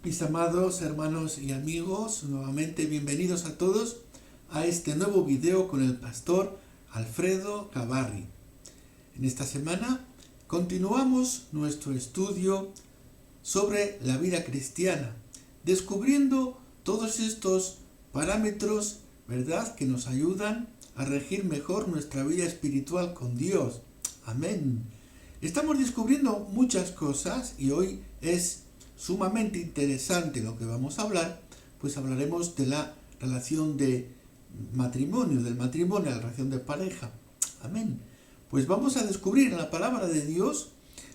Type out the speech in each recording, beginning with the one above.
Mis amados hermanos y amigos, nuevamente bienvenidos a todos a este nuevo video con el pastor Alfredo Cavarri. En esta semana continuamos nuestro estudio sobre la vida cristiana, descubriendo todos estos parámetros, ¿verdad?, que nos ayudan a regir mejor nuestra vida espiritual con Dios. Amén. Estamos descubriendo muchas cosas y hoy es sumamente interesante lo que vamos a hablar, pues hablaremos de la relación de matrimonio, del matrimonio, la relación de pareja. Amén. Pues vamos a descubrir en la palabra de Dios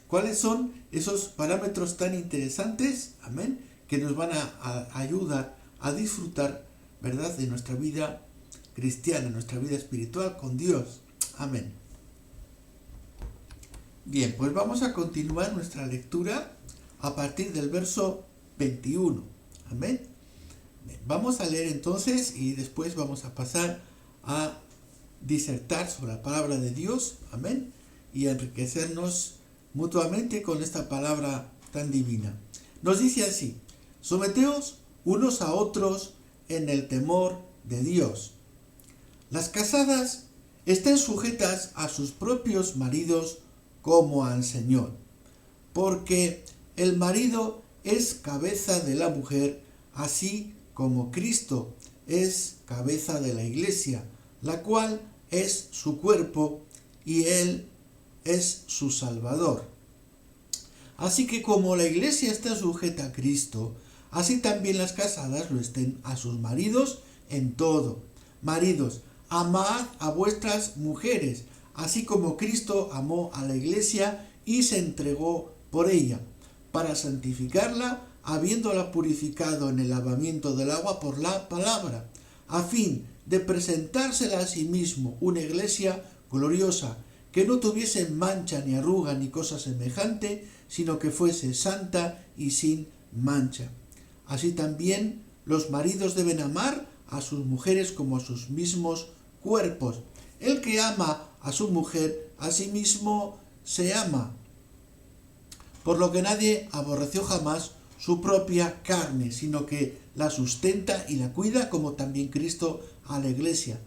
cuáles son esos parámetros tan interesantes, amén, que nos van a ayudar a disfrutar, ¿verdad?, de nuestra vida cristiana, nuestra vida espiritual con Dios. Amén. Bien, pues vamos a continuar nuestra lectura a partir del verso 21. Amén. Vamos a leer entonces y después vamos a pasar a disertar sobre la palabra de Dios. Amén. Y a enriquecernos mutuamente con esta palabra tan divina. Nos dice así: someteos unos a otros en el temor de Dios. Las casadas estén sujetas a sus propios maridos como al Señor, porque el marido es cabeza de la mujer, así como Cristo es cabeza de la Iglesia, la cual es su cuerpo y Él es su Salvador. Así que como la Iglesia está sujeta a Cristo, así también las casadas lo estén a sus maridos en todo. Maridos, amad a vuestras mujeres, así como Cristo amó a la Iglesia y se entregó por ella, para santificarla, habiéndola purificado en el lavamiento del agua por la palabra, a fin de presentársela a sí mismo una iglesia gloriosa, que no tuviese mancha ni arruga ni cosa semejante, sino que fuese santa y sin mancha. Así también los maridos deben amar a sus mujeres como a sus mismos cuerpos. El que ama a su mujer, a sí mismo se ama. Por lo que nadie aborreció jamás su propia carne, sino que la sustenta y la cuida, como también Cristo a la Iglesia,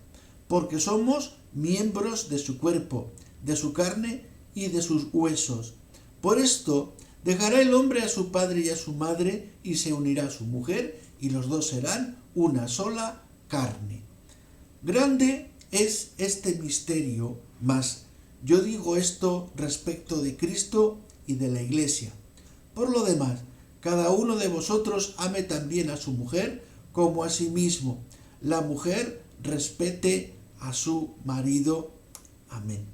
porque somos miembros de su cuerpo, de su carne y de sus huesos. Por esto dejará el hombre a su padre y a su madre, y se unirá a su mujer, y los dos serán una sola carne. Grande es este misterio, mas yo digo esto respecto de Cristo y de la Iglesia. Por lo demás, cada uno de vosotros ame también a su mujer como a sí mismo. La mujer respete a su marido. Amén.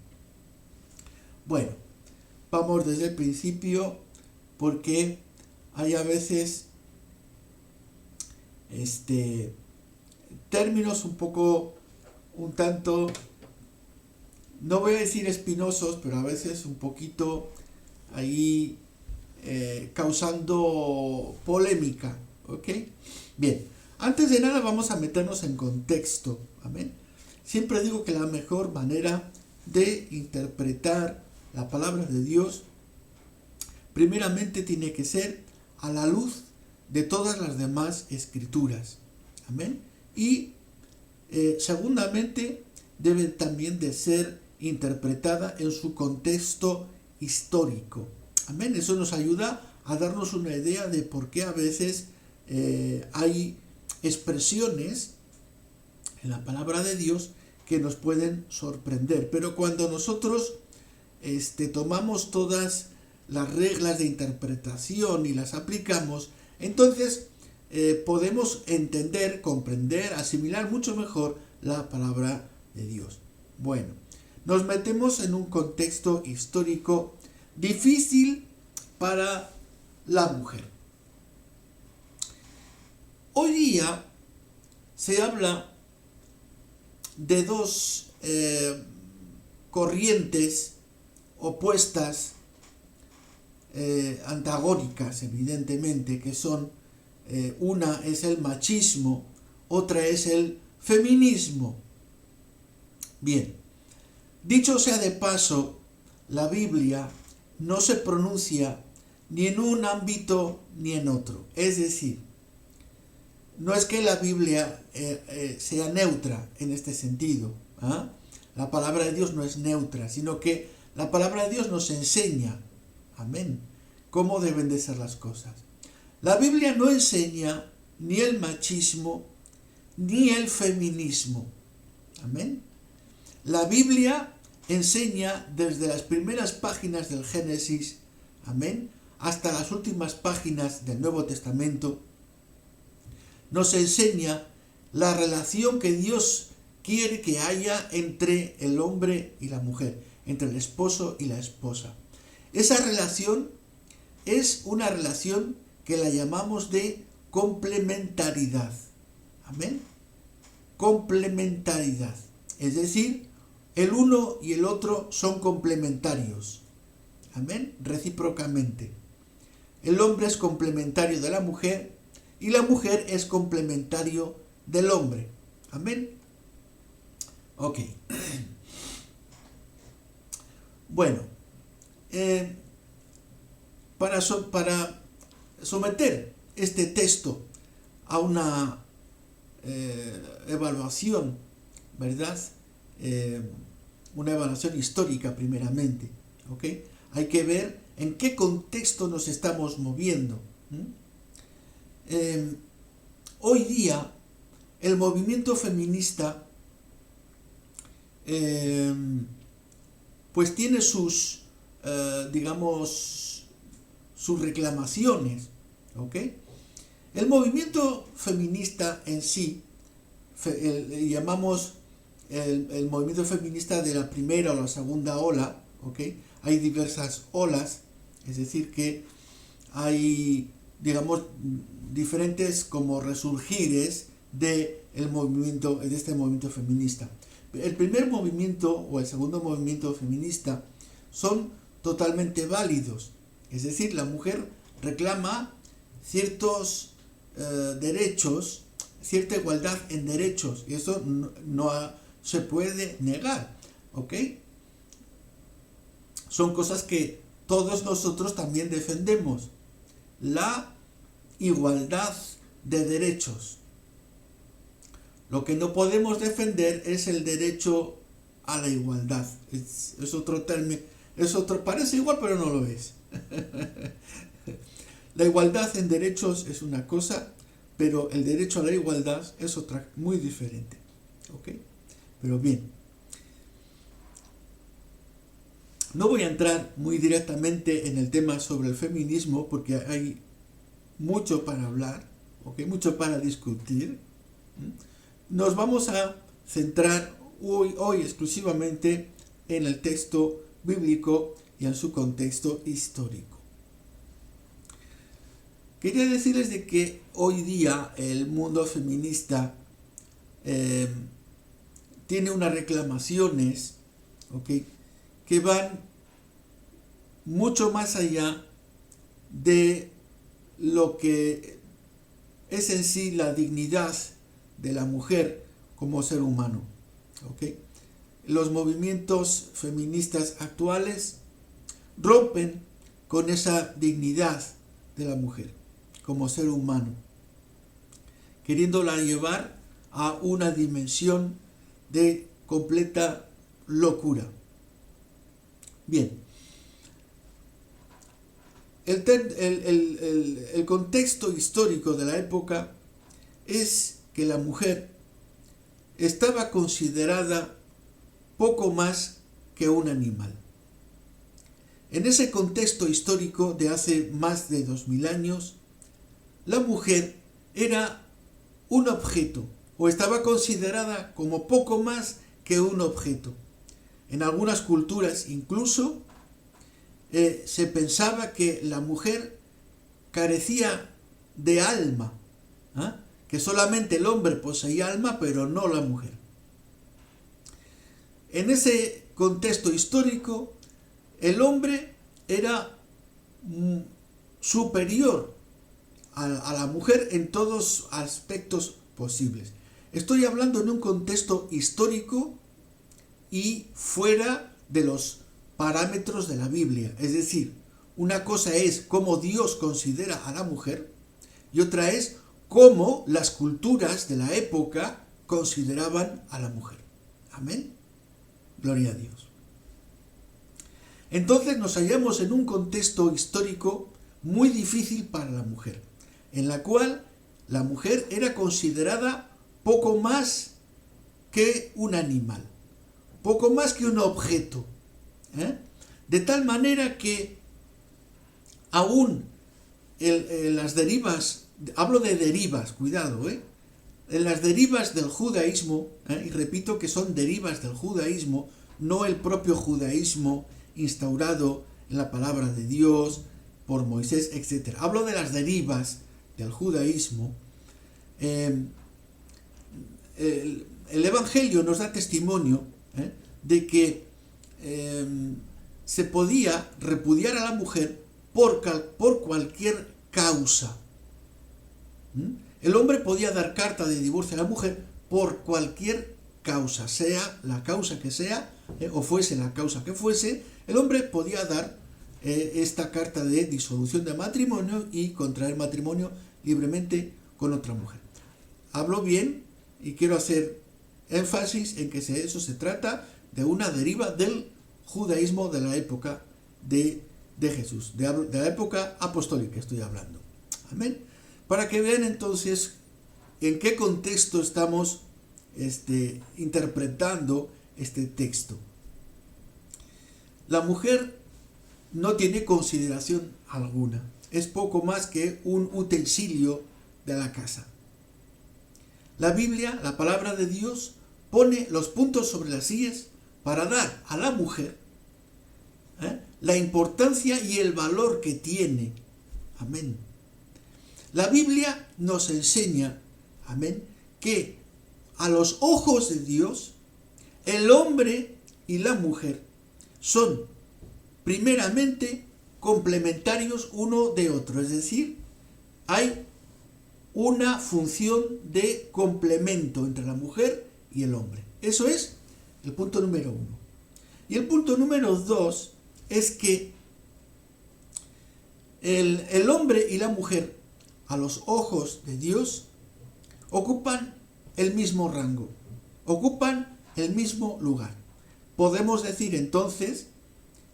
Bueno, vamos desde el principio, porque hay a veces términos un tanto, no voy a decir espinosos, pero a veces un poquito ahí causando polémica, ¿ok? Bien, antes de nada vamos a meternos en contexto, amén. Siempre digo que la mejor manera de interpretar la palabra de Dios, primeramente tiene que ser a la luz de todas las demás escrituras, amén. Y segundamente debe también de ser interpretada en su contexto histórico. Amén. Eso nos ayuda a darnos una idea de por qué a veces hay expresiones en la palabra de Dios que nos pueden sorprender. Pero cuando nosotros tomamos todas las reglas de interpretación y las aplicamos, entonces podemos entender, comprender, asimilar mucho mejor la palabra de Dios. Bueno, nos metemos en un contexto histórico difícil para la mujer. Hoy día se habla de dos corrientes opuestas, antagónicas evidentemente, que son una es el machismo, otra es el feminismo. Bien, dicho sea de paso, la Biblia no se pronuncia ni en un ámbito ni en otro. Es decir, no es que la Biblia sea neutra en este sentido. ¿Ah? La palabra de Dios no es neutra, sino que la palabra de Dios nos enseña, amén, cómo deben de ser las cosas. La Biblia no enseña ni el machismo ni el feminismo. Amén. La Biblia enseña desde las primeras páginas del Génesis, amén, hasta las últimas páginas del Nuevo Testamento. Nos enseña la relación que Dios quiere que haya entre el hombre y la mujer, entre el esposo y la esposa. Esa relación es una relación que la llamamos de complementariedad. Amén. Complementariedad. Es decir, el uno y el otro son complementarios. Amén. Recíprocamente. El hombre es complementario de la mujer y la mujer es complementario del hombre. Amén. Ok. Bueno, para someter este texto a una evaluación, ¿verdad? Una evaluación histórica primeramente, ¿ok? Hay que ver en qué contexto nos estamos moviendo. Hoy día, el movimiento feminista pues tiene sus, digamos, sus reclamaciones, ¿ok? El movimiento feminista en sí, llamamos el movimiento feminista de la primera o la segunda ola, ¿ok? Hay diversas olas, es decir que hay, digamos, diferentes como resurgires de este movimiento feminista. El primer movimiento o el segundo movimiento feminista son totalmente válidos, es decir, la mujer reclama ciertos derechos, cierta igualdad en derechos, y eso no se puede negar, ¿ok? Son cosas que todos nosotros también defendemos, la igualdad de derechos. Lo que no podemos defender es el derecho a la igualdad. Es otro término, parece igual pero no lo es. La igualdad en derechos es una cosa, pero el derecho a la igualdad es otra muy diferente. ¿Ok? Pero bien. No voy a entrar muy directamente en el tema sobre el feminismo porque hay mucho para hablar, ¿ok? Mucho para discutir. Nos vamos a centrar hoy exclusivamente en el texto bíblico y en su contexto histórico. Quería decirles de que hoy día el mundo feminista tiene unas reclamaciones, ¿okay?, que van mucho más allá de lo que es en sí la dignidad de la mujer como ser humano. ¿Okay? Los movimientos feministas actuales rompen con esa dignidad de la mujer como ser humano, queriéndola llevar a una dimensión de completa locura. Bien, el contexto histórico de la época es que la mujer estaba considerada poco más que un animal. En ese contexto histórico de hace más de 2000 años, la mujer era un objeto, o estaba considerada como poco más que un objeto. En algunas culturas incluso se pensaba que la mujer carecía de alma, ¿eh? Que solamente el hombre poseía alma, pero no la mujer. En ese contexto histórico, el hombre era superior a la mujer en todos aspectos posibles. Estoy hablando en un contexto histórico y fuera de los parámetros de la Biblia, es decir, Una cosa es cómo Dios considera a la mujer y otra es cómo las culturas de la época consideraban a la mujer. Amén. Gloria a Dios. Entonces nos hallamos en un contexto histórico muy difícil para la mujer, en la cual la mujer era considerada poco más que un animal, poco más que un objeto, de tal manera que aún las derivas, hablo de derivas, cuidado, en las derivas del judaísmo, y repito que son derivas del judaísmo, no el propio judaísmo instaurado en la palabra de Dios por Moisés, etc. Hablo de las derivas del judaísmo. El Evangelio nos da testimonio de que se podía repudiar a la mujer por cualquier causa. El hombre podía dar carta de divorcio a la mujer por cualquier causa, sea la causa que sea, o fuese la causa que fuese, el hombre podía dar esta carta de disolución de matrimonio y contraer matrimonio libremente con otra mujer. Hablo bien y quiero hacer énfasis en que eso se trata de una deriva del judaísmo de la época de Jesús, de la época apostólica estoy hablando. Amén. Para que vean entonces en qué contexto estamos interpretando este texto. La mujer no tiene consideración alguna, es poco más que un utensilio de la casa. La Biblia, la palabra de Dios, pone los puntos sobre las íes para dar a la mujer la importancia y el valor que tiene. Amén. La Biblia nos enseña, amén, que a los ojos de Dios, el hombre y la mujer son primeramente complementarios uno de otro, es decir, hay una función de complemento entre la mujer y el hombre. Eso es el punto número 1. Y el punto número 2 es que el hombre y la mujer, a los ojos de Dios, ocupan el mismo rango, ocupan el mismo lugar. Podemos decir entonces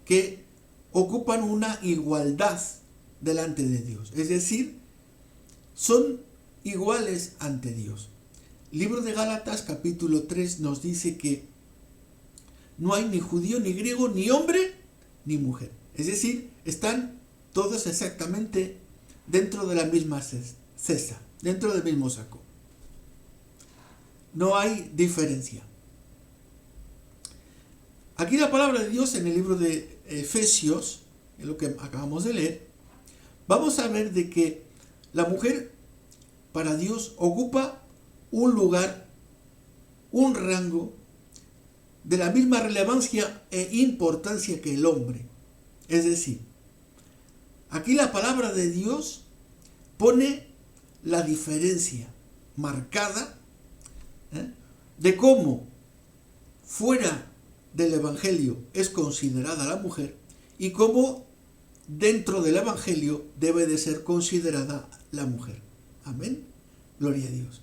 que ocupan una igualdad delante de Dios, es decir, son iguales ante Dios. El libro de Gálatas capítulo 3 nos dice que no hay ni judío ni griego, ni hombre ni mujer. Es decir, están todos exactamente dentro de la misma cesta, dentro del mismo saco. No hay diferencia. Aquí la palabra de Dios en el libro de Efesios, en lo que acabamos de leer, vamos a ver de que la mujer para Dios ocupa un lugar, un rango de la misma relevancia e importancia que el hombre. Es decir, aquí la palabra de Dios pone la diferencia marcada de cómo fuera del Evangelio es considerada la mujer y cómo dentro del Evangelio debe de ser considerada la mujer. Amén. Gloria a Dios.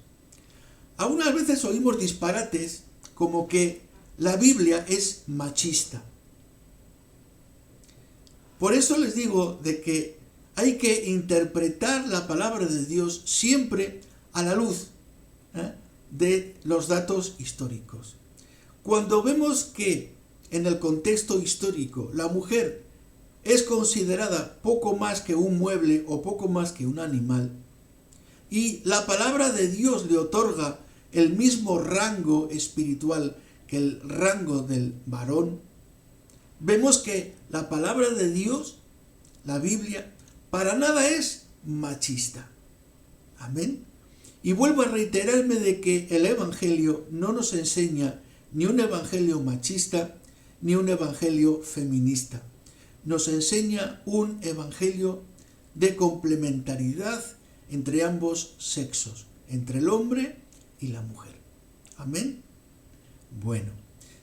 Algunas veces oímos disparates como que la Biblia es machista. Por eso les digo de que hay que interpretar la palabra de Dios siempre a la luz de los datos históricos. Cuando vemos que en el contexto histórico la mujer es considerada poco más que un mueble o poco más que un animal, y la palabra de Dios le otorga el mismo rango espiritual que el rango del varón, vemos que la palabra de Dios, la Biblia, para nada es machista. Amén. Y vuelvo a reiterarme de que el Evangelio no nos enseña ni un evangelio machista ni un evangelio feminista. Nos enseña un evangelio de complementariedad entre ambos sexos, entre el hombre y la mujer. Amén. Bueno,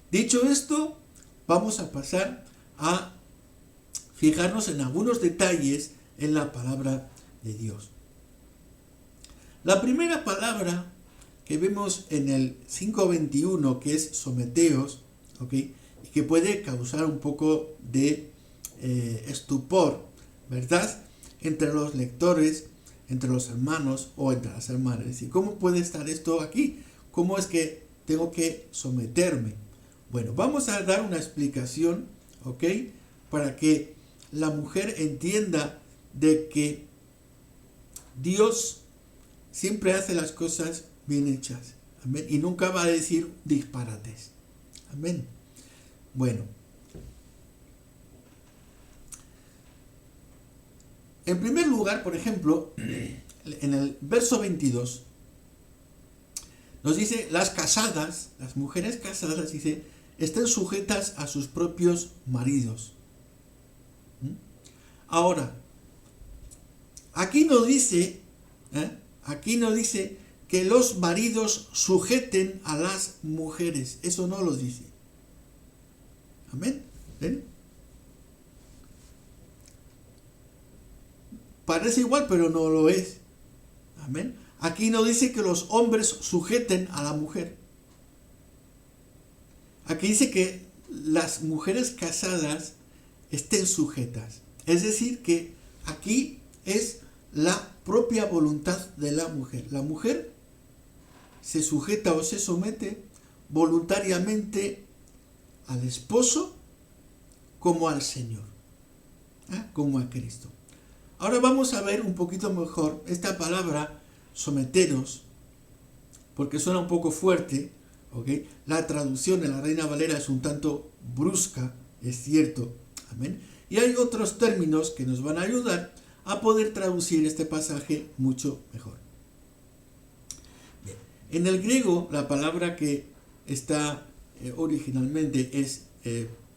dicho esto, vamos a pasar a fijarnos en algunos detalles en la palabra de Dios. La primera palabra que vemos en el 5:21, que es someteos, ¿ok? Y que puede causar un poco de estupor, ¿verdad? Entre los lectores, entre los hermanos o entre las hermanas. Es decir, ¿cómo puede estar esto aquí? ¿Cómo es que tengo que someterme? Bueno, vamos a dar una explicación, ¿ok? Para que la mujer entienda de que Dios siempre hace las cosas bien hechas. Amén. Y nunca va a decir disparates. Amén. Bueno. En primer lugar, por ejemplo, en el verso 22, nos dice, las casadas, las mujeres casadas, dice, estén sujetas a sus propios maridos. Ahora, aquí no dice que los maridos sujeten a las mujeres. Eso no lo dice. Amén. ¿Ven? Parece igual, pero no lo es. Amén. Aquí no dice que los hombres sujeten a la mujer. Aquí dice que las mujeres casadas estén sujetas. Es decir, que aquí es la propia voluntad de la mujer. La mujer se sujeta o se somete voluntariamente al esposo como al Señor, como a Cristo. Ahora vamos a ver un poquito mejor esta palabra someteros, porque suena un poco fuerte, ¿ok? La traducción en la Reina Valera es un tanto brusca, es cierto, amén. Y hay otros términos que nos van a ayudar a poder traducir este pasaje mucho mejor. Bien. En el griego, la palabra que está originalmente es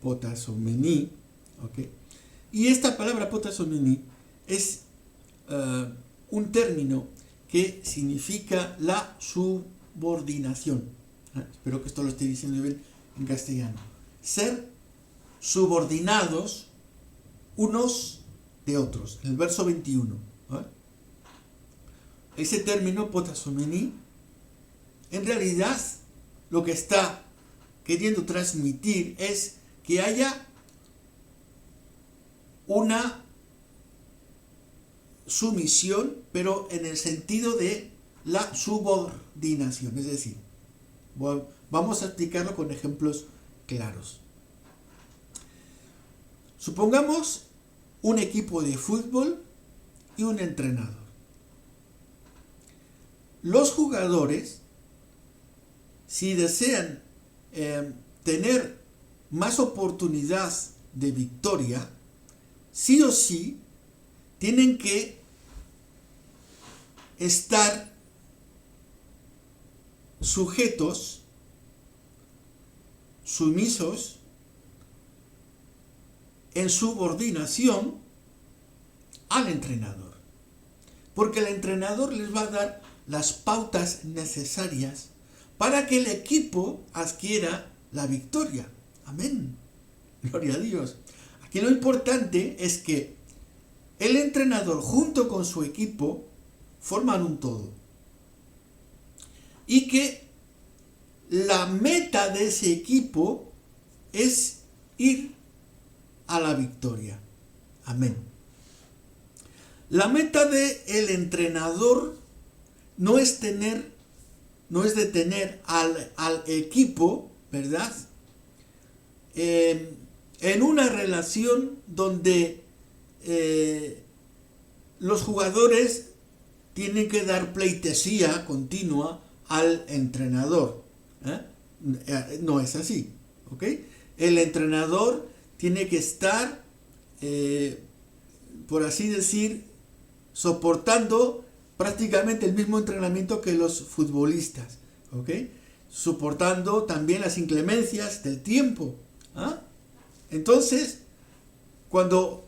potasomení, ¿ok? Y esta palabra potasomení es un término que significa la subordinación. Espero que esto lo esté diciendo bien en castellano. Ser subordinados unos de otros. En el verso 21. Ese término potasomení, en realidad lo que está queriendo transmitir es que haya una sumisión, pero en el sentido de la subordinación. Es decir, vamos a explicarlo con ejemplos claros. Supongamos un equipo de fútbol y un entrenador. Los jugadores, si desean tener más oportunidad de victoria, sí o sí tienen que estar sujetos, sumisos, en subordinación al entrenador. Porque el entrenador les va a dar las pautas necesarias para que el equipo adquiera la victoria. Amén. Gloria a Dios. Aquí lo importante es que el entrenador junto con su equipo forman un todo. Y que la meta de ese equipo es ir a la victoria. Amén. La meta del entrenador no es de tener al equipo, ¿verdad? En una relación donde los jugadores tienen que dar pleitesía continua al entrenador. No es así, ¿ok? El entrenador tiene que estar, por así decir, soportando prácticamente el mismo entrenamiento que los futbolistas, ¿ok? Soportando también las inclemencias del tiempo. Entonces, cuando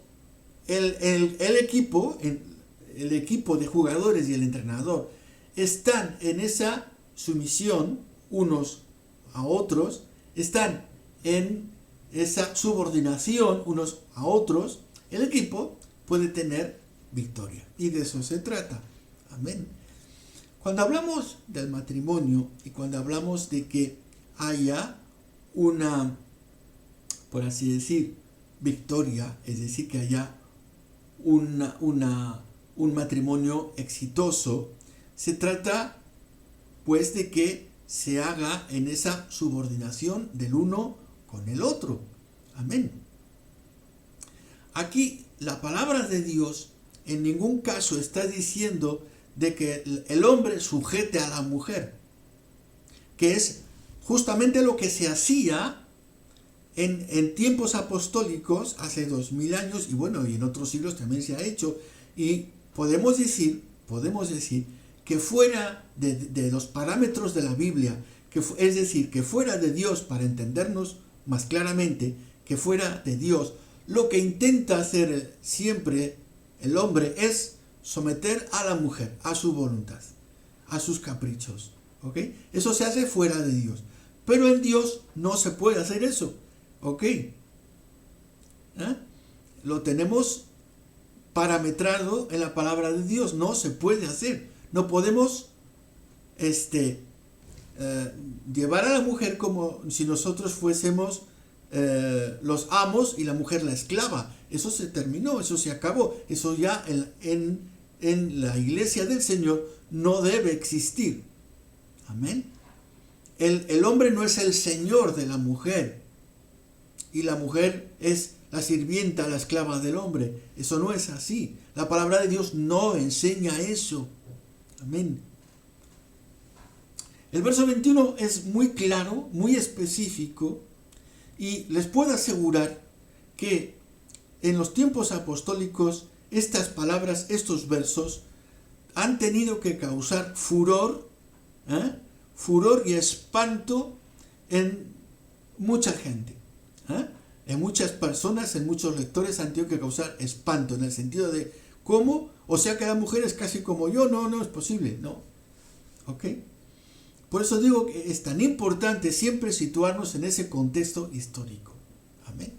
el equipo de jugadores y el entrenador están en esa sumisión unos a otros, están en esa subordinación unos a otros, el equipo puede tener victoria. Y de eso se trata. Amén. Cuando hablamos del matrimonio y cuando hablamos de que haya una, por así decir, victoria, es decir, que haya un matrimonio exitoso, se trata pues de que se haga en esa subordinación del uno con el otro. Amén. Aquí la palabra de Dios en ningún caso está diciendo de que el hombre sujete a la mujer, que es justamente lo que se hacía en tiempos apostólicos hace 2000 años, y bueno, y en otros siglos también se ha hecho, y podemos decir que fuera de los parámetros de la Biblia, es decir, que fuera de Dios, para entendernos más claramente, que fuera de Dios, lo que intenta hacer siempre el hombre es someter a la mujer a su voluntad, a sus caprichos. ¿Ok? Eso se hace fuera de Dios. Pero en Dios no se puede hacer eso. ¿Ok? Lo tenemos parametrado en la palabra de Dios. No se puede hacer. No podemos llevar a la mujer como si nosotros fuésemos los amos y la mujer la esclava. Eso se terminó, eso se acabó. Eso ya en la iglesia del Señor no debe existir. Amén. El hombre no es el señor de la mujer y la mujer es la sirvienta, la esclava del hombre. Eso no es así. La palabra de Dios no enseña eso. Amén. El verso 21 es muy claro, muy específico, y les puedo asegurar que en los tiempos apostólicos estas palabras, estos versos, han tenido que causar furor y espanto en mucha gente. En muchas personas, en muchos lectores han tenido que causar espanto, en el sentido de, ¿cómo? O sea que la mujer es casi como yo, no es posible, no. ¿Ok? Por eso digo que es tan importante siempre situarnos en ese contexto histórico. Amén.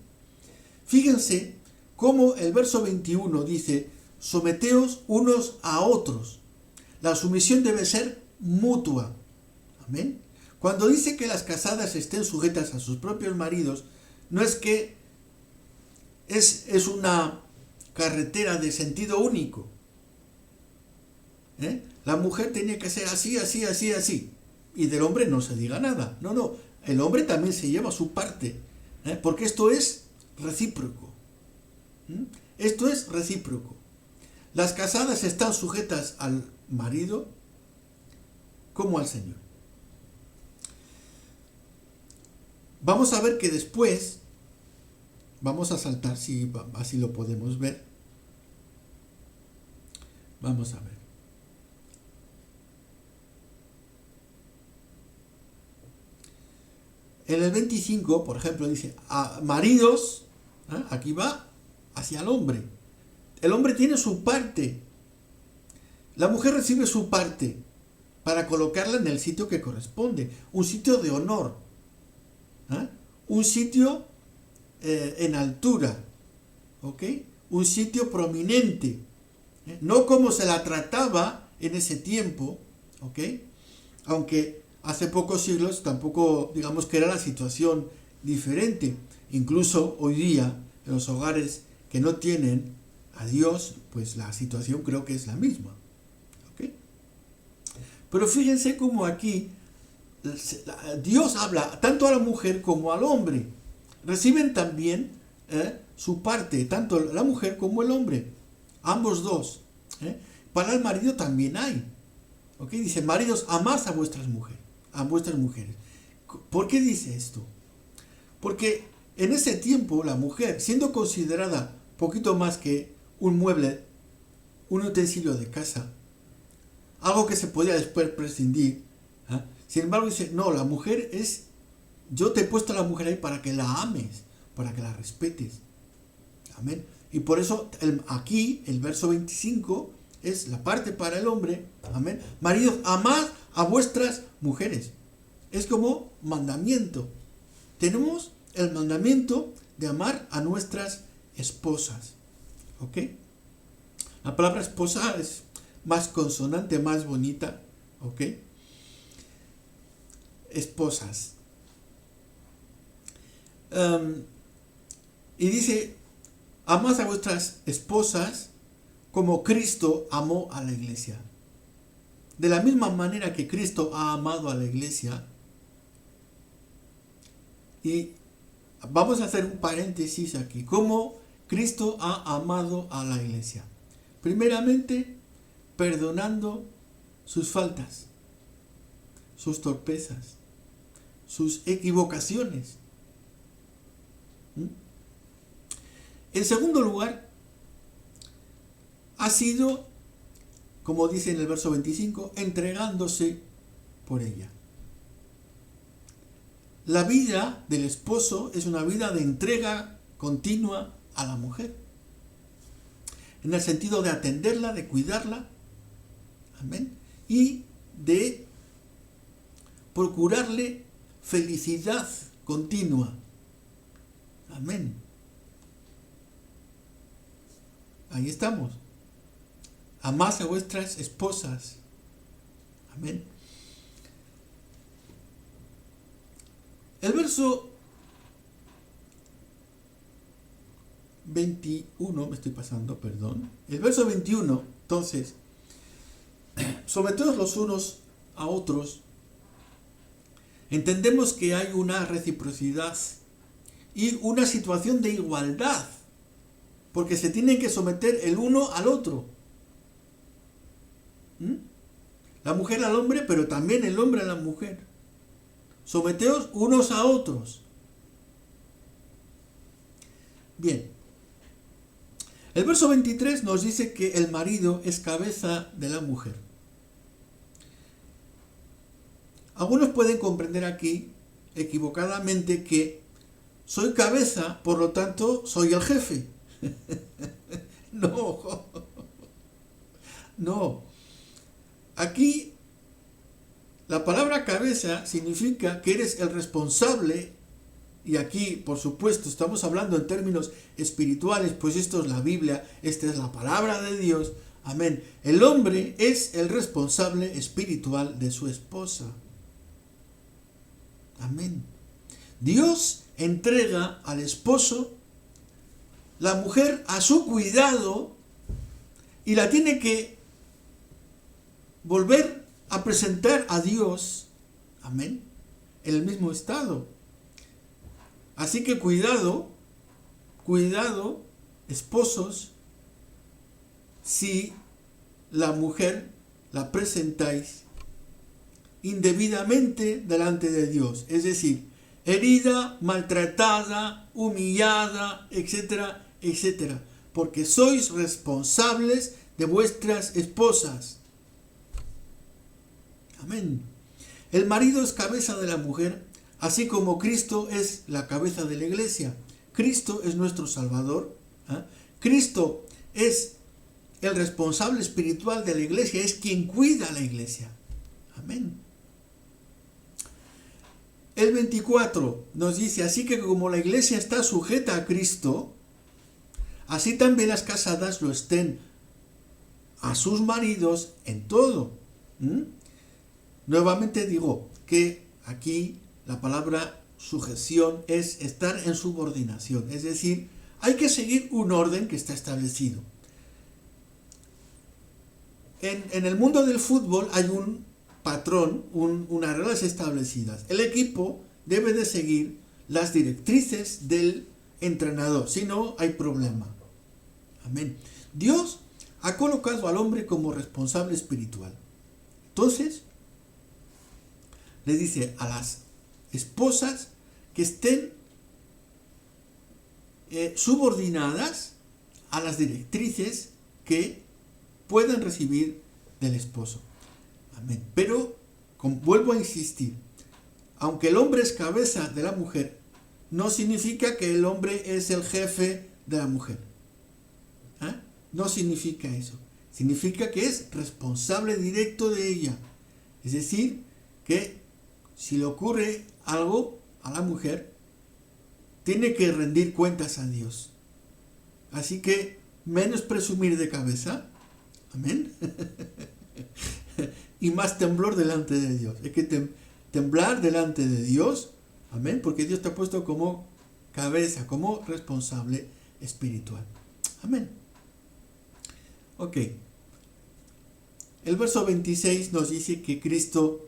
Fíjense cómo el verso 21 dice, someteos unos a otros. La sumisión debe ser mutua. Amén. Cuando dice que las casadas estén sujetas a sus propios maridos, no es que es una carretera de sentido único. La mujer tiene que ser así, así, así, así. Y del hombre no se diga nada. No. El hombre también se lleva su parte. Porque esto es recíproco. Esto es recíproco. Las casadas están sujetas al marido como al Señor. Vamos a ver que después, vamos a saltar, si así lo podemos ver. Vamos a ver. En el 25, por ejemplo, dice, a maridos, aquí va hacia el hombre. El hombre tiene su parte. La mujer recibe su parte para colocarla en el sitio que corresponde. Un sitio de honor. Un sitio en altura. ¿Ok? Un sitio prominente. No como se la trataba en ese tiempo. ¿Ok? Aunque hace pocos siglos tampoco, digamos que era la situación diferente. Incluso hoy día, en los hogares que no tienen a Dios, pues la situación creo que es la misma. ¿Okay? Pero fíjense cómo aquí Dios habla tanto a la mujer como al hombre. Reciben también su parte, tanto la mujer como el hombre. Ambos dos. Para el marido también hay. ¿Okay? Dice, maridos, amad a vuestras mujeres. ¿Por qué dice esto? Porque en ese tiempo la mujer, siendo considerada poquito más que un mueble, un utensilio de casa, algo que se podía después prescindir, sin embargo dice, no, la mujer es, yo te he puesto a la mujer ahí para que la ames, para que la respetes. Amén. Y por eso aquí el verso 25 es la parte para el hombre. Amén. Maridos, amad a vuestras mujeres. Es como mandamiento. Tenemos el mandamiento de amar a nuestras esposas. ¿Ok? La palabra esposa es más consonante, más bonita. ¿Ok? Esposas. Y dice, amad a vuestras esposas como Cristo amó a la iglesia. De la misma manera que Cristo ha amado a la iglesia. Y vamos a hacer un paréntesis aquí. ¿Cómo Cristo ha amado a la iglesia? Primeramente, perdonando sus faltas, sus torpezas, sus equivocaciones. En segundo lugar, ha sido, como dice en el verso 25, entregándose por ella. La vida del esposo es una vida de entrega continua a la mujer, en el sentido de atenderla, de cuidarla, amén, y de procurarle felicidad continua, amén. Ahí estamos. Amad a vuestras esposas, amén. El verso 21, me estoy pasando, perdón. El verso 21, entonces, someteos los unos a otros, entendemos que hay una reciprocidad y una situación de igualdad, porque se tienen que someter el uno al otro. La mujer al hombre, pero también el hombre a la mujer. Someteos unos a otros. Bien. El verso 23 nos dice que el marido es cabeza de la mujer. Algunos pueden comprender aquí equivocadamente que soy cabeza, por lo tanto soy el jefe. No. No. Aquí la palabra cabeza significa que eres el responsable, y aquí, por supuesto, estamos hablando en términos espirituales, pues esto es la Biblia, esta es la palabra de Dios, amén. El hombre es el responsable espiritual de su esposa. Amén. Dios entrega al esposo la mujer a su cuidado y la tiene que volver a presentar a Dios, amén, en el mismo estado. Así que cuidado, esposos, si la mujer la presentáis indebidamente delante de Dios, es decir, herida, maltratada, humillada, etcétera, etcétera, porque sois responsables de vuestras esposas. Amén. El marido es cabeza de la mujer, así como Cristo es la cabeza de la iglesia. Cristo es nuestro Salvador. Cristo es el responsable espiritual de la iglesia, es quien cuida a la iglesia. Amén. El 24 nos dice, así que como la iglesia está sujeta a Cristo, así también las casadas lo estén a sus maridos en todo. Nuevamente digo que aquí la palabra sujeción es estar en subordinación, es decir, hay que seguir un orden que está establecido. En el mundo del fútbol hay un patrón, unas reglas establecidas. El equipo debe de seguir las directrices del entrenador, si no hay problema. Amén. Dios ha colocado al hombre como responsable espiritual. Entonces, le dice a las esposas que estén subordinadas a las directrices que puedan recibir del esposo. Amén. Pero, vuelvo a insistir, aunque el hombre es cabeza de la mujer, no significa que el hombre es el jefe de la mujer. No significa eso. Significa que es responsable directo de ella. Es decir, que si le ocurre algo a la mujer, tiene que rendir cuentas a Dios. Así que menos presumir de cabeza, amén, y más temblor delante de Dios. Hay que temblar delante de Dios, amén, porque Dios te ha puesto como cabeza, como responsable espiritual. Amén. Ok. El verso 26 nos dice que Cristo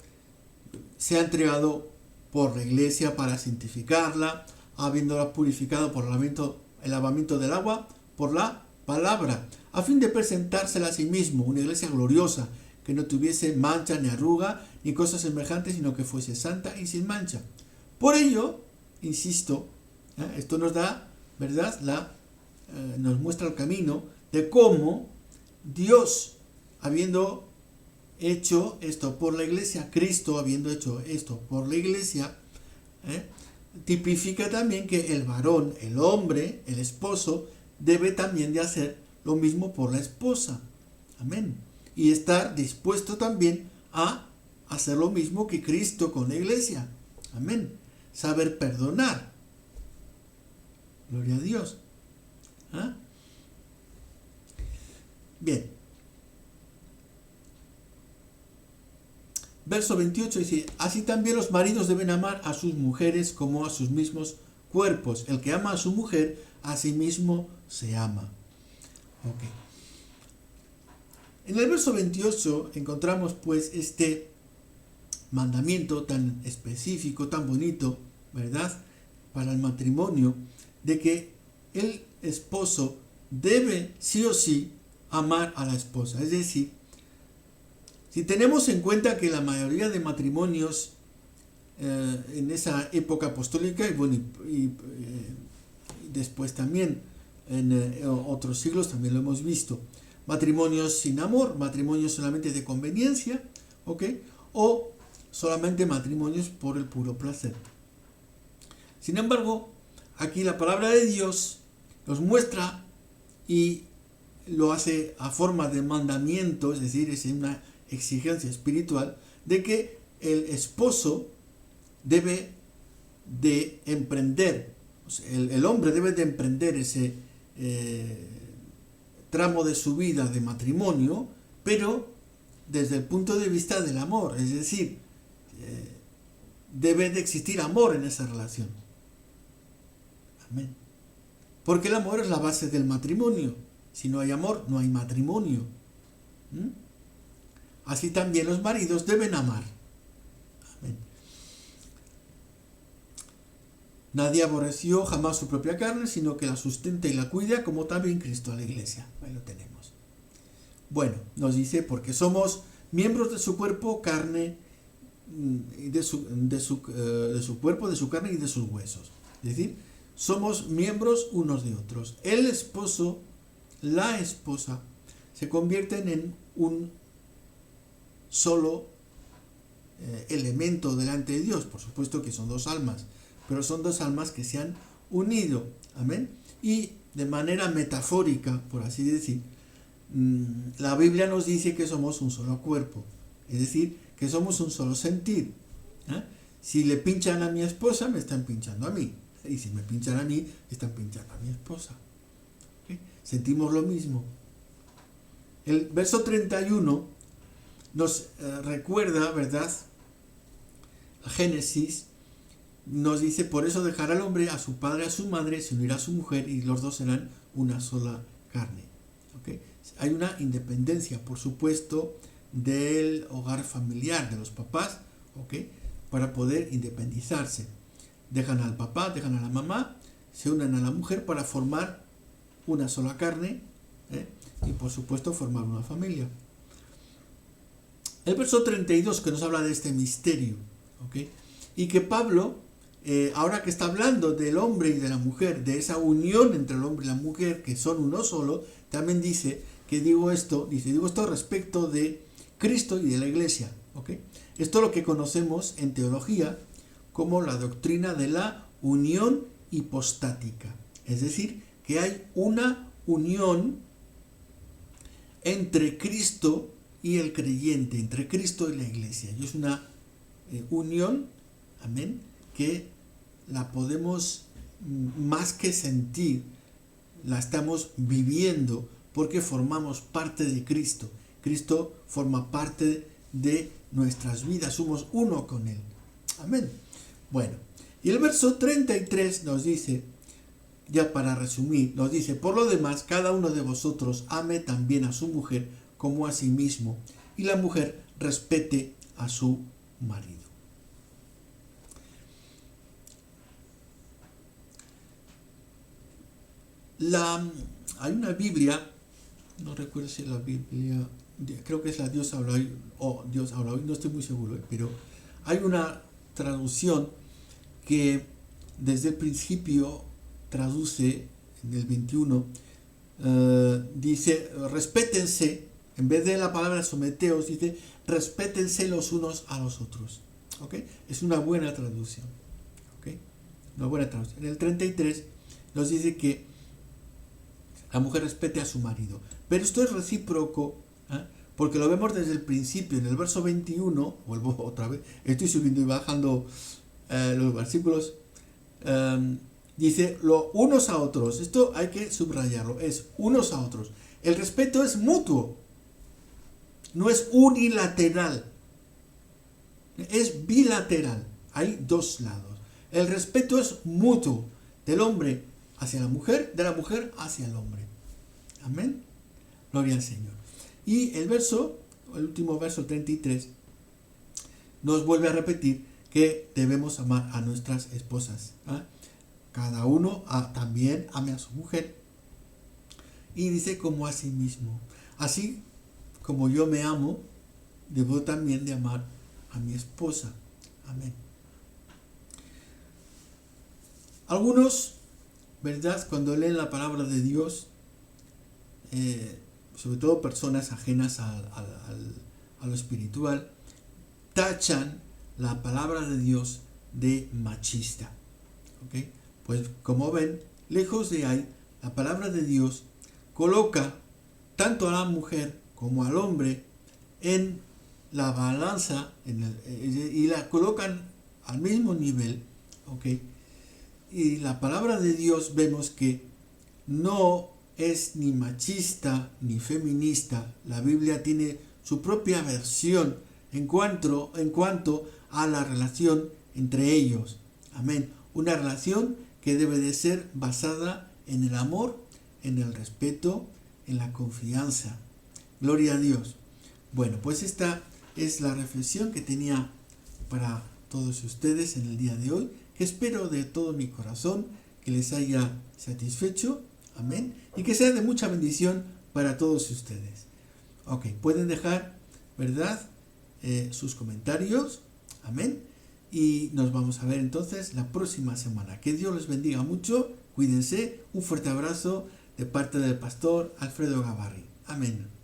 se ha entregado por la iglesia para santificarla, habiéndola purificado por el lavamiento del agua, por la palabra, a fin de presentársela a sí mismo, una iglesia gloriosa, que no tuviese mancha ni arruga, ni cosas semejantes, sino que fuese santa y sin mancha. Por ello, insisto, esto nos da, ¿verdad?, nos muestra el camino de cómo Dios, habiendo hecho esto por la iglesia, Cristo habiendo hecho esto por la iglesia, tipifica también que el varón, el hombre, el esposo, debe también de hacer lo mismo por la esposa. Amén. Y estar dispuesto también a hacer lo mismo que Cristo con la iglesia. Amén. Saber perdonar. Gloria a Dios. Bien. Verso 28 dice, así también los maridos deben amar a sus mujeres como a sus mismos cuerpos. El que ama a su mujer, a sí mismo se ama. Ok. En el verso 28 encontramos pues este mandamiento tan específico, tan bonito, ¿verdad?, para el matrimonio, de que el esposo debe sí o sí amar a la esposa. Es decir, si tenemos en cuenta que la mayoría de matrimonios en esa época apostólica y después también en otros siglos también lo hemos visto, matrimonios sin amor, matrimonios solamente de conveniencia, ¿ok?, o solamente matrimonios por el puro placer. Sin embargo, aquí la palabra de Dios nos muestra y lo hace a forma de mandamiento, es decir, es una exigencia espiritual, de que el esposo debe de emprender, o sea, el hombre debe de emprender ese tramo de su vida de matrimonio, pero desde el punto de vista del amor, es decir, debe de existir amor en esa relación. Amén. Porque el amor es la base del matrimonio. Si no hay amor, no hay matrimonio. Así también los maridos deben amar. Amén. Nadie aborreció jamás su propia carne, sino que la sustenta y la cuida, como también Cristo a la iglesia. Ahí lo tenemos. Bueno, nos dice, porque somos miembros de su cuerpo, carne, de su cuerpo, de su carne y de sus huesos. Es decir, somos miembros unos de otros. El esposo, la esposa, se convierten en un solo elemento delante de Dios. Por supuesto que son dos almas, pero son dos almas que se han unido. Amén. Y de manera metafórica, por así decir, la Biblia nos dice que somos un solo cuerpo. Es decir, que somos un solo sentir. Si le pinchan a mi esposa, me están pinchando a mí. Y si me pinchan a mí, están pinchando a mi esposa. ¿Okay? Sentimos lo mismo. El verso 31 nos recuerda, ¿verdad?, Génesis nos dice, por eso dejará el hombre a su padre, a su madre, se unirá a su mujer y los dos serán una sola carne. ¿Okay? Hay una independencia, por supuesto, del hogar familiar, de los papás, ¿okay?, para poder independizarse. Dejan al papá, dejan a la mamá, se unen a la mujer para formar una sola carne, y por supuesto formar una familia. El verso 32 que nos habla de este misterio, ¿okay?, y que Pablo, ahora que está hablando del hombre y de la mujer, de esa unión entre el hombre y la mujer, que son uno solo, también dice que digo esto respecto de Cristo y de la iglesia. ¿Okay? Esto es lo que conocemos en teología como la doctrina de la unión hipostática. Es decir, que hay una unión entre Cristo y el creyente, entre Cristo y la iglesia. Y es una unión, amén, que la podemos más que sentir, la estamos viviendo porque formamos parte de Cristo. Cristo forma parte de nuestras vidas, somos uno con Él. Amén. Bueno, y el verso 33 nos dice, ya para resumir, nos dice: por lo demás, cada uno de vosotros ame también a su mujer como a sí mismo, y la mujer respete a su marido. Hay una Biblia, no recuerdo si es la Biblia, creo que es la Dios habla hoy, o Dios habla hoy, no estoy muy seguro, pero hay una traducción que desde el principio traduce en el 21, dice: respétense, en vez de la palabra someteos, dice: respétense los unos a los otros. ¿Okay? Es una buena traducción. ¿Okay? Una buena traducción. En el 33 nos dice que la mujer respete a su marido. Pero esto es recíproco, porque lo vemos desde el principio. En el verso 21, vuelvo otra vez, estoy subiendo y bajando los versículos, dice unos a otros. Esto hay que subrayarlo, es unos a otros. El respeto es mutuo, no es unilateral, es bilateral. Hay dos lados. El respeto es mutuo, del hombre hacia la mujer, de la mujer hacia el hombre. Amén. Gloria al Señor. Y el último verso 33, nos vuelve a repetir que debemos amar a nuestras esposas. Cada uno también ame a su mujer. Y dice: como a sí mismo. Así como yo me amo, debo también de amar a mi esposa. Amén. Algunos, ¿verdad?, cuando leen la palabra de Dios, sobre todo personas ajenas a lo espiritual, tachan la palabra de Dios de machista. ¿Okay? Pues como ven, lejos de ahí, la palabra de Dios coloca tanto a la mujer como al hombre en la balanza y la colocan al mismo nivel. ¿Okay? Y la palabra de Dios vemos que no es ni machista ni feminista. La Biblia tiene su propia versión en cuanto a la relación entre ellos. Amén. Una relación que debe de ser basada en el amor, en el respeto, en la confianza. Gloria a Dios. Bueno, pues esta es la reflexión que tenía para todos ustedes en el día de hoy, que espero de todo mi corazón que les haya satisfecho. Amén. Y que sea de mucha bendición para todos ustedes. Ok, pueden dejar, ¿verdad?, sus comentarios. Amén. Y nos vamos a ver entonces la próxima semana. Que Dios les bendiga mucho. Cuídense. Un fuerte abrazo de parte del pastor Alfredo Gavarri. Amén.